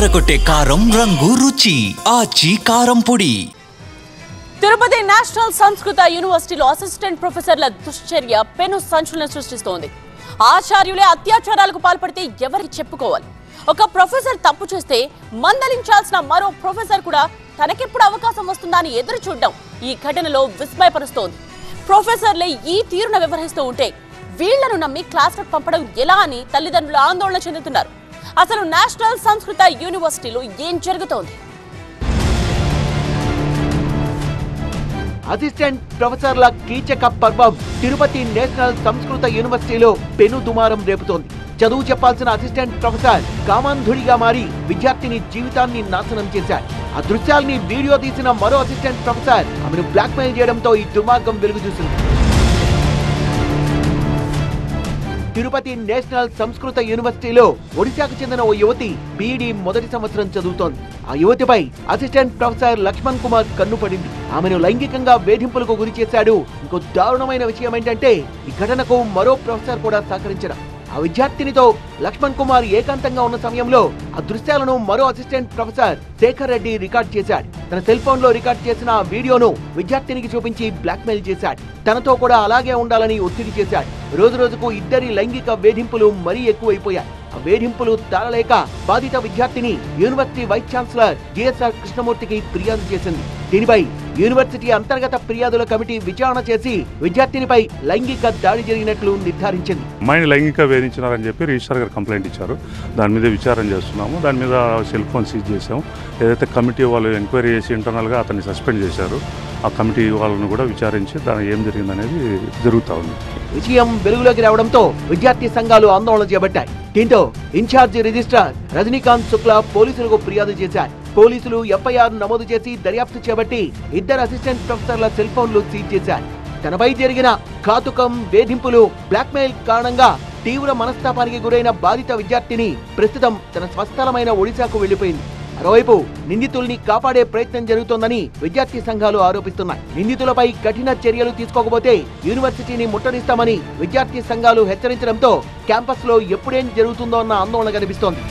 అదరగొట్టే కారం రంగు రుచి ఆచి కారం పొడి. తిరుపతి నేషనల్ సంస్కృత యూనివర్సిటీలో అసిస్టెంట్ ప్రొఫెసర్ల దుశ్చర్య పెను సంచలనం సృష్టిస్తోంది. ఆచార్యులే అత్యాచారాలకు పాల్పడితే ఎవరికి చెప్పుకోవాలి? ఒక ప్రొఫెసర్ తప్పు చేస్తే మందలించాల్సిన మరో ప్రొఫెసర్ కూడా తనకెప్పుడు అవకాశం వస్తుందా అని ఎదురు చూడడం ఈ ఘటనలో విస్మయపరుస్తోంది. ప్రొఫెసర్లే ఈ తీరున వ్యవహరిస్తూ ఉంటే వీళ్లను నమ్మి క్లాస్లకు పంపడం ఎలా అని తల్లిదండ్రులు ఆందోళన చెందుతున్నారు. అసలు నేషనల్ సంస్కృత యూనివర్సిటీలో ఏం జరుగుతోంది? అసిస్టెంట్ ప్రొఫెసర్ల కీచక పర్వం తిరుపతి నేషనల్ సంస్కృత యూనివర్సిటీలో పెను దుమారం రేపుతోంది. చదువు చెప్పాల్సిన అసిస్టెంట్ ప్రొఫెసర్ కామాంధుడిగా మారి విద్యార్థిని జీవితాన్ని నాశనం చేశారు. ఆ దృశ్యాల్ని వీడియో తీసిన మరో అసిస్టెంట్ ప్రొఫెసర్ ఆమెను బ్లాక్మెయిల్ చేయడంతో ఈ దుర్మార్గం వెలుగు చూసింది. తిరుపతి నేషనల్ సంస్కృత యూనివర్సిటీలో ఒడిశాకు చెందిన ఓ యువతి బీఈడీ మొదటి సంవత్సరం చదువుతోంది. ఆ యువతిపై అసిస్టెంట్ ప్రొఫెసర్ లక్ష్మణ్ కుమార్ కన్ను పడింది. ఆమెను లైంగికంగా వేధింపులకు గురి చేశాడు. ఇంకో దారుణమైన విషయం ఏంటంటే ఈ ఘటనకు మరో ప్రొఫెసర్ కూడా సహకరించడం. ఆ విద్యార్థినితో లక్ష్మణ్ కుమార్ ఏకాంతంగా ఉన్న సమయంలో ఆ దృశ్యాలను మరో assistant professor Shekhar Reddy record చేశాడు. తన సెల్ ఫోన్ లో రికార్డ్ చేసిన ఆ వీడియోను విద్యార్థినికి చూపించి బ్లాక్మెయిల్ చేశాడు. తనతో కూడా అలాగే ఉండాలని ఒత్తిడి చేశాడు. రోజు రోజుకు ఇద్దరి లైంగిక వేధింపులు మరీ ఎక్కువైపోయాయి. ఆ వేధింపులు తాళలేక బాధిత విద్యార్థిని యూనివర్సిటీ వైస్ ఛాన్సలర్ జిఎస్ఆర్ కృష్ణమూర్తికి ఫిర్యాదు చేసింది. దీనిపై యూనివర్సిటీ అంతర్గత ఫిర్యాదుల కమిటీ విచారణ చేసి విద్యార్థినిపై లైంగిక దాడి జరిగినట్లు నిర్ధారించింది. అమ్మాయిని లైంగిక వేధించినారని చెప్పి రిజిస్టర్ గారు కంప్లైంట్ ఇచ్చారు. దాని మీద విచారణ చేస్తున్నాము. దాని మీద సెల్ ఫోన్ సీజ్ చేసాము. ఏదైతే కమిటీ వాళ్ళు ఎంక్వైరీ చేసి ఇంటర్నల్గా అతన్ని సస్పెండ్ చేశారు. ఆ కమిటీ వాళ్ళను కూడా విచారించి దాని ఏం జరిగిందనేది జరుగుతూ ఉంది. విషయం వెలుగులోకి రావడంతో విద్యార్థి సంఘాలు ఆందోళన చేపట్టాయి. దీంతో ఇన్ఛార్జి రిజిస్ట్రార్ రజనీకాంత్ శుక్లా పోలీసులకు ఫిర్యాదు చేశారు. పోలీసులు ఎఫ్ఐఆర్ నమోదు చేసి దర్యాప్తు చేపట్టి ఇద్దరు అసిస్టెంట్ ప్రొఫెసర్ల సెల్ ఫోన్లు సీజ్ చేశారు. తనపై జరిగిన ఘాతుకం, వేధింపులు, బ్లాక్మెయిల్ కారణంగా తీవ్ర మనస్తాపానికి గురైన బాధిత విద్యార్థిని ప్రస్తుతం తన స్వస్థలమైన ఒడిశాకు వెళ్లిపోయింది. మరోవైపు నిందితుల్ని కాపాడే ప్రయత్నం జరుగుతోందని విద్యార్థి సంఘాలు ఆరోపిస్తున్నాయి. నిందితులపై కఠిన చర్యలు తీసుకోకపోతే యూనివర్సిటీని ముట్టడిస్తామని విద్యార్థి సంఘాలు హెచ్చరించడంతో క్యాంపస్ లో ఎప్పుడేం జరుగుతుందో అన్న ఆందోళన కనిపిస్తోంది.